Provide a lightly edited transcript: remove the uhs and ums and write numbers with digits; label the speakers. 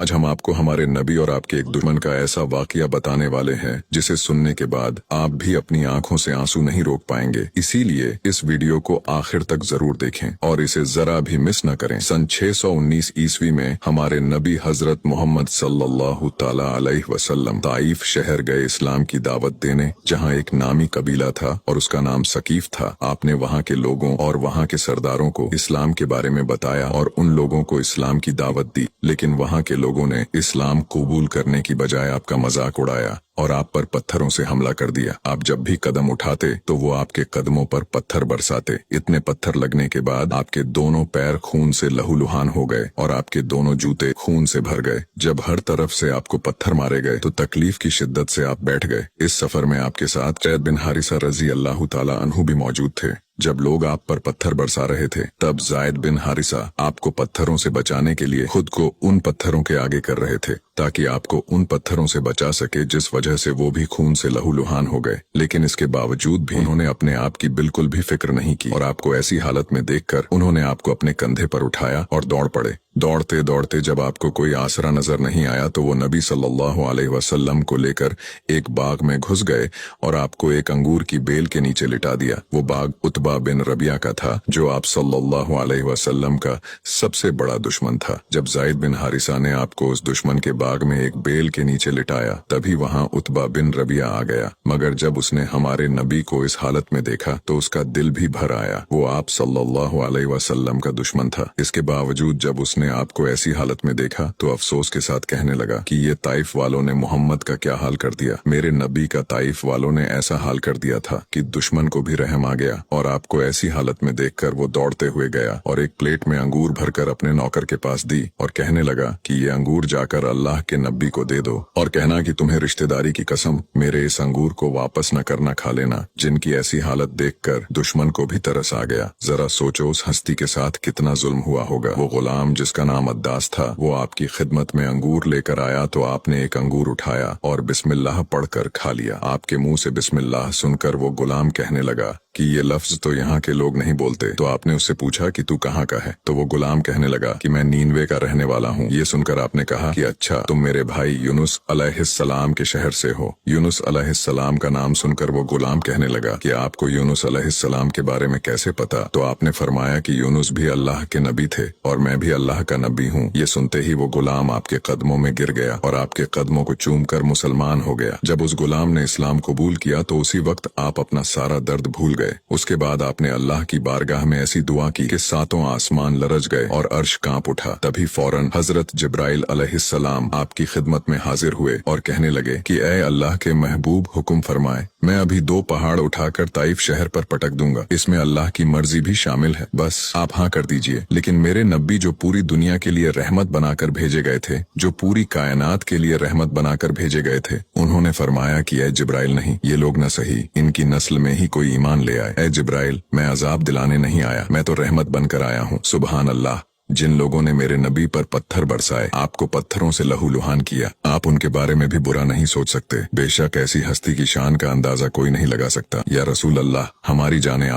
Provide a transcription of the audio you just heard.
Speaker 1: आज हम आपको हमारे नबी और आपके एक दुश्मन का ऐसा वाकया बताने वाले हैं जिसे सुनने के बाद आप भी अपनी आंखों से आंसू नहीं रोक पाएंगे। इसीलिए इस वीडियो को आखिर तक जरूर देखें और इसे जरा भी मिस न करें। सन 619 ईस्वी में हमारे नबी हजरत मोहम्मद सल्लल्लाहु ताला अलैहि वसल्लम ताइफ शहर गए इस्लाम की दावत देने, जहाँ एक नामी कबीला था और उसका नाम सकीफ था। आपने वहाँ के लोगों और वहाँ के सरदारों को इस्लाम के बारे में बताया और उन लोगों को इस्लाम की दावत दी, लेकिन वहाँ के लोगों ने इस्लाम कबूल करने की बजाय आपका मजाक उड़ाया और आप पर पत्थरों से हमला कर दिया। आप जब भी कदम उठाते तो वो आपके कदमों पर पत्थर बरसाते। इतने पत्थर लगने के बाद आपके दोनों पैर खून से लहूलुहान हो गए और आपके दोनों जूते खून से भर गए। जब हर तरफ से आपको पत्थर मारे गए तो तकलीफ की शिद्दत से आप बैठ गए। इस सफर में आपके साथ ज़ैद बिन हारिसा रजी अल्लाह ताला अन्हु भी मौजूद थे। जब लोग आप पर पत्थर बरसा रहे थे तब ज़ैद बिन हारिसा आपको पत्थरों से बचाने के लिए खुद को उन पत्थरों के आगे कर रहे थे ताकि आपको उन पत्थरों से बचा सके जिस वजह से वो भी खून से लहूलुहान हो गए। लेकिन इसके बावजूद भी उन्होंने अपने आप की बिल्कुल भी फिक्र नहीं की और आपको ऐसी हालत में देखकर उन्होंने आपको अपने कंधे पर उठाया और दौड़ पड़े। दौड़ते दौड़ते जब आपको कोई आसरा नजर नहीं आया तो वो नबी सल्लल्लाहु अलैहि वसल्लम को लेकर एक बाग में घुस गए और आपको एक अंगूर की बेल के नीचे लिटा दिया। वो बाग उतबा बिन रबिया का था जो आप सल्लल्लाहु अलैहि वसल्लम का सबसे बड़ा दुश्मन था। जब ज़ैद बिन हारिसा ने आपको उस दुश्मन के बाग में एक बेल के नीचे लिटाया तभी वहाँ उतबा बिन रबिया आ गया, मगर जब उसने हमारे नबी को इस हालत में देखा तो उसका दिल भी भर आया। वो आप सल्लल्लाहु अलैहि वसल्लम का दुश्मन था। इसके बावजूद जब उसने आपको ऐसी हालत में देखा तो अफसोस के साथ कहने लगा कि ये ताइफ वालों ने मोहम्मद का क्या हाल कर दिया। मेरे नबी का ताइफ वालों ने ऐसा हाल कर दिया था कि दुश्मन को भी रहम आ गया और आपको ऐसी हालत में देखकर वो दौड़ते हुए गया और एक प्लेट में अंगूर भरकर अपने नौकर के पास दी और कहने लगा कि ये अंगूर जाकर अल्लाह के नबी को दे दो और कहना कि तुम्हें रिश्तेदारी की कसम मेरे इस अंगूर को वापस न करना खा लेना। जिनकी ऐसी हालत देखकर दुश्मन को भी तरस आ गया। जरा सोचो उस हस्ती के साथ कितना जुल्म हुआ होगा। वो गुलाम जिसका नाम अद्दास था वो आपकी खिदमत में अंगूर लेकर आया तो आपने एक अंगूर उठाया और बिस्मिल्लाह पढ़कर खा लिया। आपके मुंह से बिस्मिल्लाह सुनकर वो गुलाम कहने लगा कि ये लफ्ज तो यहाँ के लोग नहीं बोलते। तो आपने उससे पूछा कि तू कहाँ का है? तो वो गुलाम कहने लगा कि मैं नीनवे का रहने वाला हूँ। ये सुनकर आपने कहा कि अच्छा, तुम मेरे भाई यूनुस अलैहिस्सलाम के शहर से हो। यूनुस अलैहिस्सलाम का नाम सुनकर वो गुलाम कहने लगा कि आपको यूनुस अलैहिस्सलाम के बारे में कैसे पता? तो आपने फरमाया कि यूनुस भी अल्लाह के नबी थे और मैं भी अल्लाह का नबी हूँ। ये सुनते ही वो गुलाम आपके कदमों में गिर गया और आपके कदमों को चूम कर मुसलमान हो गया। जब उस गुलाम ने इस्लाम कबूल किया तो उसी वक्त आप अपना सारा दर्द भूल गए। उसके बाद आपने अल्लाह की बारगाह में ऐसी दुआ की कि सातों आसमान लरज गए और अर्श कांप उठा। तभी फौरन हजरत जिब्राइल अलैहिस्सलाम आपकी खिदमत में हाजिर हुए और कहने लगे कि ऐ अल्लाह के महबूब, हुक्म फरमाए, मैं अभी 2 पहाड़ उठाकर ताइफ शहर पर पटक दूंगा। इसमें अल्लाह की मर्जी भी शामिल है, बस आप हाँ कर दीजिए। लेकिन मेरे नबी जो पूरी दुनिया के लिए रहमत बनाकर भेजे गए थे, जो पूरी कायनात के लिए रहमत बनाकर भेजे गए थे, उन्होंने फरमाया कि ऐ जिब्राइल, नहीं, ये लोग न सही, इनकी नस्ल में ही कोई ईमान ले आए। ऐ जिब्राइल, मैं अजाब दिलाने नहीं आया, मैं तो रहमत बनकर आया हूँ। सुबहान अल्लाह, जिन लोगों ने मेरे नबी पर पत्थर बरसाए, आपको पत्थरों से लहूलुहान किया, आप उनके बारे में भी बुरा नहीं सोच सकते। बेशक ऐसी हस्ती की शान का अंदाजा कोई नहीं लगा सकता। या रसूल अल्लाह, हमारी जाने